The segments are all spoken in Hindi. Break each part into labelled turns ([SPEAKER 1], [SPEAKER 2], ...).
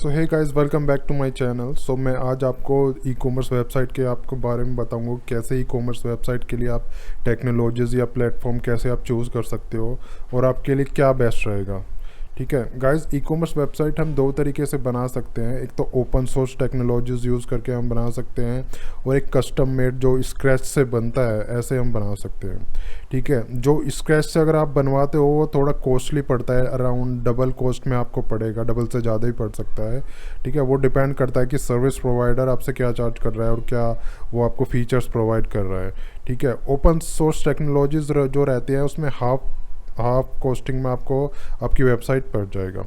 [SPEAKER 1] So hey guys, welcome back to my channel. So मैं आज आपको ई कॉमर्स वेबसाइट के आपको बारे में बताऊंगा कैसे ई कॉमर्स वेबसाइट के लिए आप टेक्नोलॉजीज़ या प्लेटफॉर्म कैसे आप चूज़ कर सकते हो और आपके लिए क्या बेस्ट रहेगा। ठीक है गाइस, ई कॉमर्स वेबसाइट हम दो तरीके से बना सकते हैं। एक तो ओपन सोर्स टेक्नोलॉजीज़ यूज़ करके हम बना सकते हैं और एक कस्टम मेड जो स्क्रैच से बनता है ऐसे हम बना सकते हैं। ठीक है, जो स्क्रैच से अगर आप बनवाते हो वो थोड़ा कॉस्टली पड़ता है, अराउंड डबल कॉस्ट में आपको पड़ेगा, डबल से ज़्यादा ही पड़ सकता है। ठीक है, वो डिपेंड करता है कि सर्विस प्रोवाइडर आपसे क्या चार्ज कर रहा है और क्या वो आपको फीचर्स प्रोवाइड कर रहा है। ठीक है, ओपन सोर्स टेक्नोलॉजीज़ जो रहती हैं उसमें हाफ कॉस्टिंग में आपको आपकी वेबसाइट पड़ जाएगा।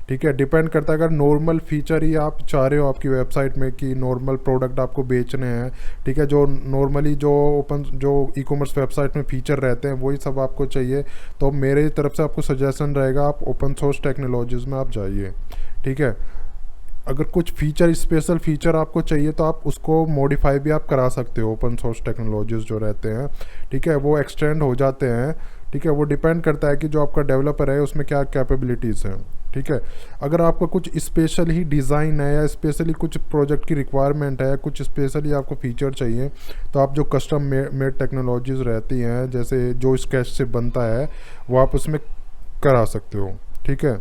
[SPEAKER 1] ठीक है, डिपेंड करता है अगर नॉर्मल फीचर ही आप चाह रहे हो आपकी वेबसाइट में कि नॉर्मल प्रोडक्ट आपको बेचने हैं। ठीक है, जो नॉर्मली जो ई कॉमर्स वेबसाइट में फीचर रहते हैं वही सब आपको चाहिए, तो मेरे तरफ से आपको सजेशन रहेगा आप ओपन सोर्स टेक्नोलॉजीज़ में आप जाइए। ठीक है, अगर कुछ फीचर स्पेशल फीचर आपको चाहिए तो आप उसको मॉडिफाई भी आप करा सकते हो। ओपन सोर्स टेक्नोलॉजीज़ जो रहते हैं, ठीक है, वो एक्सटेंड हो जाते हैं। ठीक है, वो डिपेंड करता है कि जो आपका डेवलपर है उसमें क्या कैपेबिलिटीज़ हैं। ठीक है, अगर आपका कुछ स्पेशल ही डिज़ाइन है या स्पेशली कुछ प्रोजेक्ट की रिक्वायरमेंट है, कुछ स्पेशली आपको फीचर चाहिए, तो आप जो कस्टम मेड टेक्नोलॉजीज़ रहती हैं जैसे जो स्केच से बनता है वो आप उसमें करा सकते हो। ठीक है,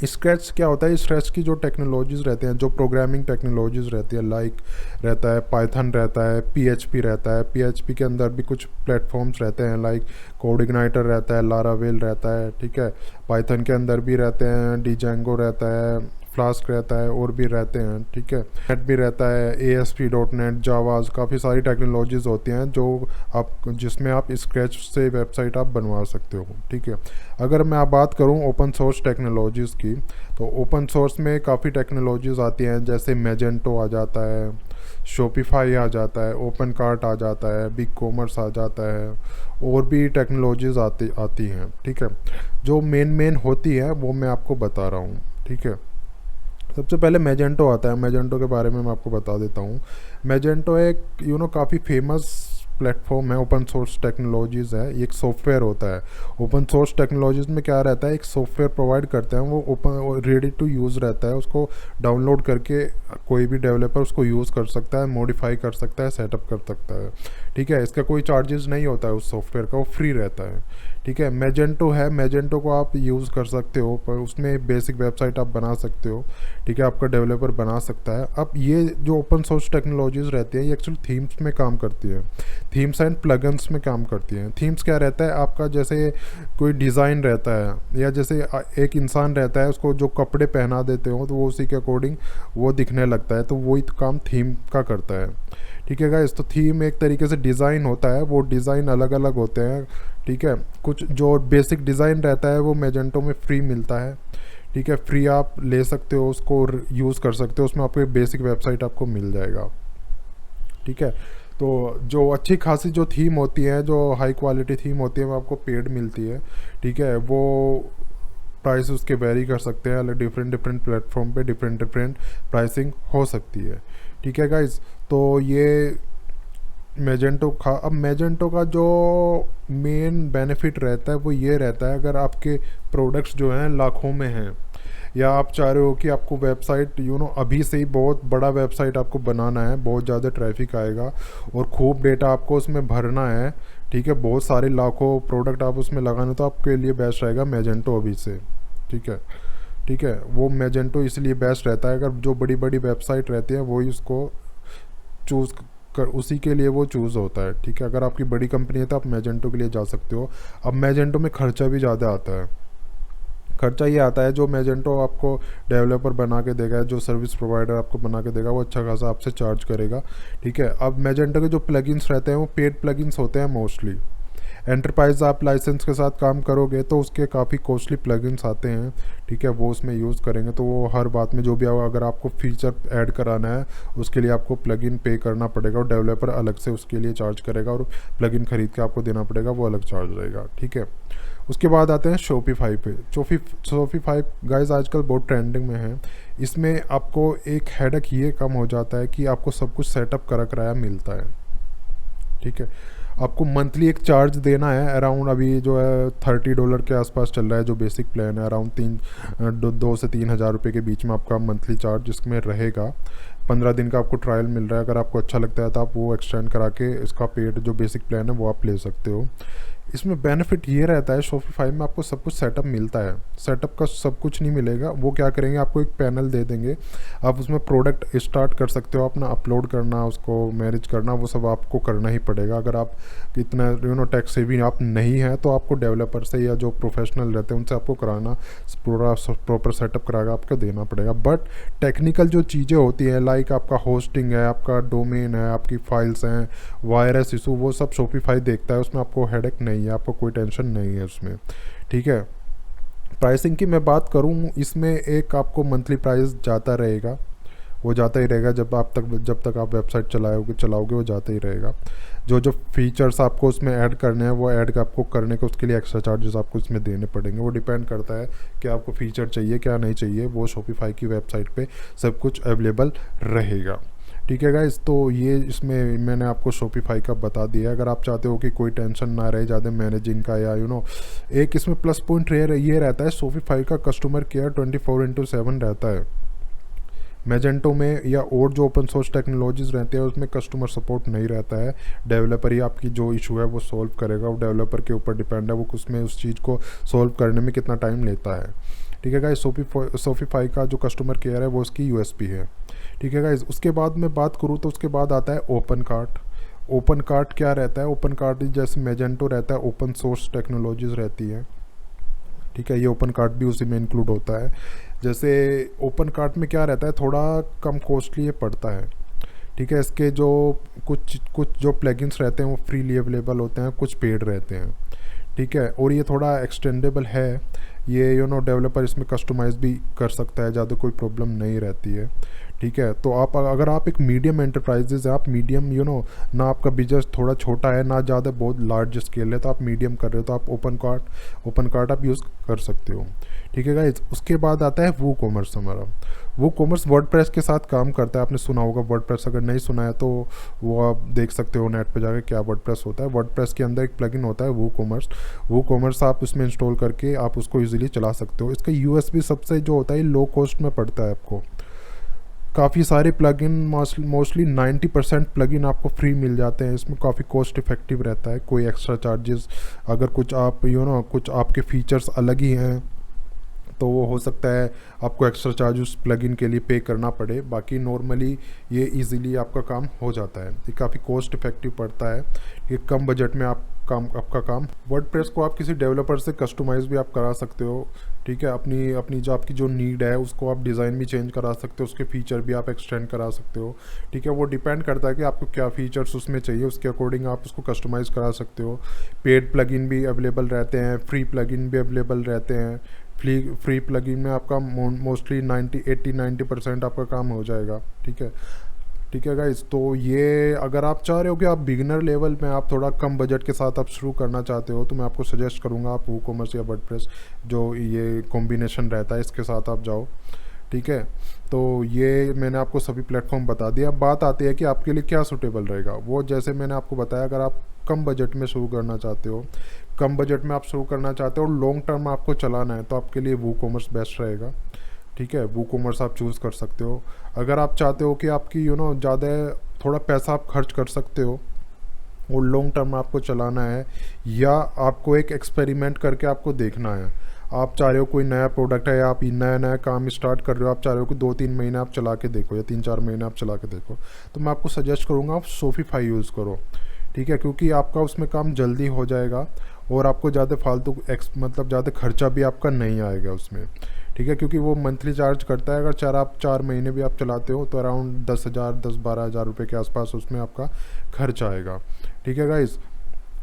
[SPEAKER 1] स्क्रैच क्या होता है, स्क्रैच की जो टेक्नोलॉजीज़ रहते हैं, जो प्रोग्रामिंग टेक्नोलॉजीज़ रहती है, लाइक रहता है पाइथन, रहता है पीएचपी, रहता है पीएचपी के अंदर भी कुछ प्लेटफॉर्म्स रहते हैं लाइक कोड इग्नाइटर रहता है, लारावेल रहता है। ठीक है, पाइथन के अंदर भी रहते हैं, डिजेंगो रहता है, फ्लास्क रहता है और भी रहते हैं। ठीक है, नेट भी रहता है, ASP.NET, जावाज, काफ़ी सारी टेक्नोलॉजीज़ होती हैं जो आप जिसमें आप स्क्रैच से वेबसाइट आप बनवा सकते हो। ठीक है, अगर मैं आप बात करूं ओपन सोर्स टेक्नोलॉजीज़ की, तो ओपन सोर्स में काफ़ी टेक्नोलॉजीज़ आती हैं जैसे मैजेंटो आ जाता है, शॉपिफाई आ जाता है, ओपन कार्ट आ जाता है, बिग कॉमर्स आ जाता है, और भी टेक्नोलॉजीज़ आती हैं। ठीक है, जो मेन होती है वो मैं आपको बता रहा हूँ। ठीक है, सबसे पहले मैजेंटो आता है। मैजेंटो के बारे में मैं आपको बता देता हूँ। मैजेंटो एक काफ़ी फेमस प्लेटफॉर्म है, ओपन सोर्स टेक्नोलॉजीज़ है, ये एक सॉफ्टवेयर होता है। ओपन सोर्स टेक्नोलॉजीज़ में क्या रहता है, एक सॉफ्टवेयर प्रोवाइड करते हैं, वो ओपन रेडी टू यूज़ रहता है, उसको डाउनलोड करके कोई भी डेवलपर उसको यूज़ कर सकता है, मॉडिफाई कर सकता है, सेटअप कर सकता है। ठीक है, इसका कोई चार्जेस नहीं होता है उस सॉफ्टवेयर का, वो फ्री रहता है। ठीक है, मैजेंटो है, मैजेंटो को आप यूज़ कर सकते हो, पर उसमें बेसिक वेबसाइट आप बना सकते हो। ठीक है, आपका डेवलपर बना सकता है। अब ये जो ओपन सोर्स टेक्नोलॉजीज़ रहती है ये एक्चुअली थीम्स में काम करती है, थीम्स एंड प्लगन्स में काम करती हैं। थीम्स क्या रहता है, आपका जैसे कोई डिज़ाइन रहता है या जैसे एक इंसान रहता है, उसको जो कपड़े पहना देते हो तो वो उसी के अकॉर्डिंग वो दिखने लगता है, तो वही काम थीम का करता है। ठीक है गाइस, तो थीम एक तरीके से डिज़ाइन होता है, वो डिज़ाइन अलग अलग होते हैं। ठीक है, कुछ जो बेसिक डिज़ाइन रहता है वो मैजेंटो में फ्री मिलता है। ठीक है, फ्री आप ले सकते हो, उसको यूज़ कर सकते हो, उसमें आपको एक बेसिक वेबसाइट आपको मिल जाएगा। ठीक है, तो जो अच्छी खासी जो थीम होती है, जो हाई क्वालिटी थीम होती है, वो आपको पेड मिलती है। ठीक है, वो प्राइस उसके वेरी कर सकते हैं, अलग डिफरेंट प्लेटफॉर्म पे डिफरेंट प्राइसिंग हो सकती है। ठीक है गाइज, तो ये अब मैजेंटो का जो मेन बेनिफिट रहता है वो ये रहता है, अगर आपके प्रोडक्ट्स जो हैं लाखों में हैं, या आप चाह रहे हो कि आपको वेबसाइट अभी से ही बहुत बड़ा वेबसाइट आपको बनाना है, बहुत ज़्यादा ट्रैफिक आएगा और खूब डेटा आपको उसमें भरना है। ठीक है, बहुत सारे लाखों प्रोडक्ट आप उसमें लगाने, तो आपके लिए बेस्ट रहेगा मैजेंटो अभी से। ठीक है, ठीक है, वो मैजेंटो इसलिए बेस्ट रहता है, अगर जो बड़ी बड़ी वेबसाइट रहती है वही उसको चूज़ कर, उसी के लिए वो चूज़ होता है। ठीक है, अगर आपकी बड़ी कंपनी है तो आप मैजेंटो के लिए जा सकते हो। अब मैजेंटो में खर्चा भी ज़्यादा आता है। खर्चा ये आता है, जो मैजेंटो आपको डेवलपर बना के देगा, जो सर्विस प्रोवाइडर आपको बना के देगा, वो अच्छा खासा आपसे चार्ज करेगा। ठीक है, अब मैजेंटो के जो प्लगइन्स रहते हैं वो पेड प्लगइन्स होते हैं मोस्टली। एंटरप्राइज आप लाइसेंस के साथ काम करोगे तो उसके काफ़ी कॉस्टली प्लगइन्स आते हैं। ठीक है, वो उसमें यूज़ करेंगे तो वो हर बात में जो भी अगर आपको फीचर ऐड कराना है उसके लिए आपको प्लगइन पे करना पड़ेगा, और डेवलपर अलग से उसके लिए चार्ज करेगा, और प्लगइन खरीद के आपको देना पड़ेगा, वो अलग चार्ज रहेगा। ठीक है, उसके बाद आते हैं शॉपिफाई पे। शॉपिफाई गाइस आजकल बहुत ट्रेंडिंग में है। इसमें आपको एक हेडेक ये कम हो जाता है कि आपको सब कुछ सेटअप करा कराया मिलता है। ठीक है, आपको मंथली एक चार्ज देना है अराउंड, अभी जो है $30 के आसपास चल रहा है जो बेसिक प्लान है, अराउंड 2 से 3 हज़ार रुपये के बीच में आपका मंथली चार्ज इसमें रहेगा। 15 दिन का आपको ट्रायल मिल रहा है, अगर आपको अच्छा लगता है तो आप वो एक्सटेंड करा के इसका पेड जो बेसिक प्लान है वो आप ले सकते हो। इसमें बेनिफिट ये रहता है, शॉपिफाई में आपको सब कुछ सेटअप मिलता है। सेटअप का सब कुछ नहीं मिलेगा, वो क्या करेंगे आपको एक पैनल दे देंगे, आप उसमें प्रोडक्ट स्टार्ट कर सकते हो, अपना अपलोड करना, उसको मैनेज करना, वो सब आपको करना ही पड़ेगा। अगर आप इतना टेक सेवी आप नहीं है तो आपको डेवलपर से या जो प्रोफेशनल रहते हैं उनसे आपको कराना, पूरा प्रॉपर सेटअप करा आपको देना पड़ेगा। बट टेक्निकल जो चीज़ें होती हैं लाइक आपका होस्टिंग है, आपका डोमेन है, आपकी फाइल्स हैं, वायरस इशू, वो सब शॉपिफाई देखता है, उसमें आपको हेडेक नहीं है, आपको कोई टेंशन नहीं है उसमें। ठीक है, प्राइसिंग की मैं बात करूं, इसमें एक आपको मंथली प्राइस जाता रहेगा, वो जाता ही रहेगा जब तक आप वेबसाइट चलाओगे वो जाता ही रहेगा। जो फीचर्स आपको उसमें ऐड करने हैं वो ऐड आपको करने के उसके लिए एक्स्ट्रा चार्जेस आपको इसमें देने पड़ेंगे। वो डिपेंड करता है कि आपको फीचर चाहिए क्या नहीं चाहिए, वो शॉपिफाई की वेबसाइट पे सब कुछ अवेलेबल रहेगा। ठीक है गाइस, तो ये इसमें मैंने आपको शॉपिफाई का बता दिया। अगर आप चाहते हो कि कोई टेंशन ना रहे ज़्यादा मैनेजिंग का या एक इसमें प्लस पॉइंट ये रहता है, शॉपिफाई का कस्टमर केयर 24/7 रहता है। मैजेंटो में या और जो ओपन सोर्स टेक्नोलॉजीज़ रहते हैं उसमें कस्टमर सपोर्ट नहीं रहता है, डेवलपर ही आपकी जो इशू है वो सॉल्व करेगा, वो डेवलपर के ऊपर डिपेंड है वो उसमें उस चीज़ को सॉल्व करने में कितना टाइम लेता है। ठीक है गाइस, शॉपिफाई का जो कस्टमर केयर है वो उसकी यूएसपी है। ठीक है गाइस, उसके बाद मैं बात करूँ तो उसके बाद आता है ओपन कार्ट। ओपन कार्ट क्या रहता है, ओपन कार्ट जैसे मैजेंटो रहता है, ओपन सोर्स टेक्नोलॉजीज़ रहती है। ठीक है, ये ओपन कार्ट भी उसी में इंक्लूड होता है। जैसे ओपन कार्ट में क्या रहता है, थोड़ा कम कॉस्टली ये पड़ता है। ठीक है, इसके जो कुछ जो प्लगइन्स रहते हैं वो फ्रीली अवेलेबल होते हैं, कुछ पेड रहते हैं। ठीक है, और ये थोड़ा एक्सटेंडेबल है, ये डेवलपर इसमें कस्टमाइज़ भी कर सकता है, ज़्यादा कोई प्रॉब्लम नहीं रहती है। ठीक है, तो आप अगर आप एक मीडियम एंटरप्राइजेज है, आप मीडियम ना आपका बिजनेस थोड़ा छोटा है ना ज़्यादा बहुत लार्ज स्केल है, तो आप मीडियम कर रहे हो तो आप ओपन कार्ट आप यूज़ कर सकते हो। ठीक है गाइस, उसके बाद आता है वो कॉमर्स। हमारा वो कॉमर्स वर्डप्रेस के साथ काम करता है, आपने सुना होगा वर्डप्रेस, अगर नहीं सुना है तो वो आप देख सकते हो नेट पे जाके क्या वर्डप्रेस होता है। वर्डप्रेस के अंदर एक प्लगइन होता है वो कॉमर्स आप उसमें इंस्टॉल करके आप उसको ईजिली चला सकते हो। इसका यूएसपी सबसे जो होता है लो कॉस्ट में पड़ता है आपको। काफ़ी सारे प्लगइन मोस्टली 90% प्लगइन आपको फ्री मिल जाते हैं, इसमें काफ़ी कॉस्ट इफेक्टिव रहता है, कोई एक्स्ट्रा चार्जेस, अगर कुछ आप कुछ आपके फीचर्स अलग ही हैं तो वो हो सकता है आपको एक्स्ट्रा चार्ज उस प्लगइन के लिए पे करना पड़े, बाकी नॉर्मली ये इजीली आपका काम हो जाता है। ये काफ़ी कॉस्ट इफेक्टिव पड़ता है, ये कम बजट में आपका काम। वर्डप्रेस को आप किसी डेवलपर से कस्टमाइज़ भी आप करा सकते हो। ठीक है, अपनी जो आपकी जो नीड है उसको आप डिज़ाइन भी चेंज करा सकते हो, उसके फीचर भी आप एक्सटेंड करा सकते हो। ठीक है, वो डिपेंड करता है कि आपको क्या फीचर्स उसमें चाहिए, उसके अकॉर्डिंग आप उसको कस्टमाइज़ करा सकते हो। पेड प्लगइन भी अवेलेबल रहते हैं, फ्री प्लगइन भी अवेलेबल रहते हैं। फ्री प्लगइन में आपका मोस्टली 90% आपका काम हो जाएगा। ठीक है गाइस, तो ये अगर आप चाह रहे हो कि आप बिगिनर लेवल में आप थोड़ा कम बजट के साथ आप शुरू करना चाहते हो तो मैं आपको सजेस्ट करूँगा आप वो कॉमर्स या वर्डप्रेस जो ये कॉम्बिनेशन रहता है इसके साथ आप जाओ। ठीक है, तो ये मैंने आपको सभी प्लेटफॉर्म बता दिया। अब बात आती है कि आपके लिए क्या सूटेबल रहेगा। वो जैसे मैंने आपको बताया, अगर आप कम बजट में शुरू करना चाहते हो, लॉन्ग टर्म आपको चलाना है तो आपके लिए वो कॉमर्स बेस्ट रहेगा। ठीक है, वो कॉमर्स आप चूज़ कर सकते हो। अगर आप चाहते हो कि आपकी ज़्यादा थोड़ा पैसा आप खर्च कर सकते हो और लॉन्ग टर्म आपको चलाना है, या आपको एक एक्सपेरिमेंट करके आपको देखना है, आप चाह रहे हो कोई नया प्रोडक्ट है या आप नया काम स्टार्ट कर रहे हो, आप चाह रहे हो कि 2-3 महीने आप चला के देखो या 3-4 महीने आप चला के देखो, तो मैं आपको सजेस्ट करूँगा आप शॉपिफाई यूज़ करो। ठीक है, क्योंकि आपका उसमें काम जल्दी हो जाएगा और आपको ज़्यादा फालतू मतलब ज़्यादा खर्चा भी आपका नहीं आएगा उसमें। ठीक है, क्योंकि वो मंथली चार्ज करता है। अगर आप 4 महीने भी आप चलाते हो तो अराउंड 10-12 हज़ार रुपये के आसपास उसमें आपका खर्च आएगा। ठीक है गाइस,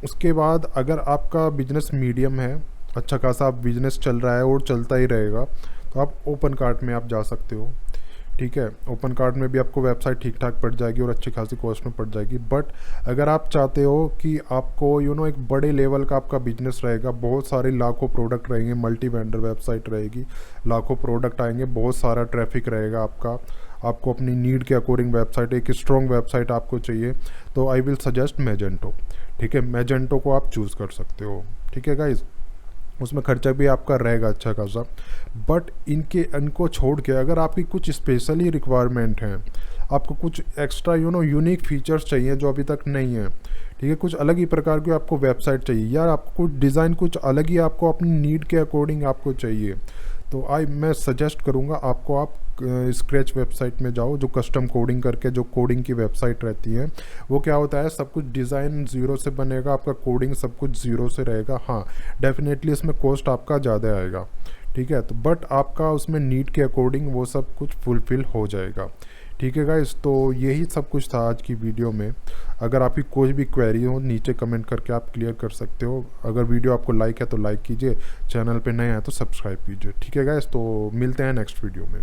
[SPEAKER 1] उसके बाद अगर आपका बिजनेस मीडियम है, अच्छा खासा आप बिजनेस चल रहा है और चलता ही रहेगा, तो आप ओपन कार्ट में आप जा सकते हो। ठीक है, ओपन कार्ट में भी आपको वेबसाइट ठीक ठाक पड़ जाएगी और अच्छी खासी कॉस्ट में पड़ जाएगी। बट अगर आप चाहते हो कि आपको एक बड़े लेवल का आपका बिजनेस रहेगा, बहुत सारे लाखों प्रोडक्ट रहेंगे, मल्टी वेंडर वेबसाइट रहेगी, लाखों प्रोडक्ट आएंगे, बहुत सारा ट्रैफिक रहेगा आपका, आपको अपनी नीड के अकॉर्डिंग वेबसाइट, एक स्ट्रॉन्ग वेबसाइट आपको चाहिए, तो आई विल सजेस्ट मैजेंटो। ठीक है, मैजेंटो को आप चूज़ कर सकते हो। ठीक है गाइज, उसमें खर्चा भी आपका रहेगा अच्छा खासा। बट इनको छोड़ के अगर आपकी कुछ स्पेशली रिक्वायरमेंट हैं, आपको कुछ एक्स्ट्रा यूनिक फीचर्स चाहिए जो अभी तक नहीं है, ठीक है, कुछ अलग ही प्रकार की आपको वेबसाइट चाहिए, या आपको कुछ डिज़ाइन कुछ अलग ही आपको अपनी नीड के अकॉर्डिंग आपको चाहिए, तो मैं सजेस्ट करूँगा आपको, आप स्क्रैच वेबसाइट में जाओ, जो कस्टम कोडिंग करके जो कोडिंग की वेबसाइट रहती है। वो क्या होता है, सब कुछ डिज़ाइन ज़ीरो से बनेगा, आपका कोडिंग सब कुछ ज़ीरो से रहेगा। हाँ, डेफिनेटली इसमें कॉस्ट आपका ज़्यादा आएगा, ठीक है, तो बट आपका उसमें नीड के अकॉर्डिंग वो सब कुछ फुलफ़िल हो जाएगा। ठीक है गाइस, तो यही सब कुछ था आज की वीडियो में। अगर आपकी कोई भी क्वेरी हो नीचे कमेंट करके आप क्लियर कर सकते हो। अगर वीडियो आपको लाइक है तो लाइक कीजिए, चैनल पे नए हैं तो सब्सक्राइब कीजिए। ठीक है गाइस, तो मिलते हैं नेक्स्ट वीडियो में।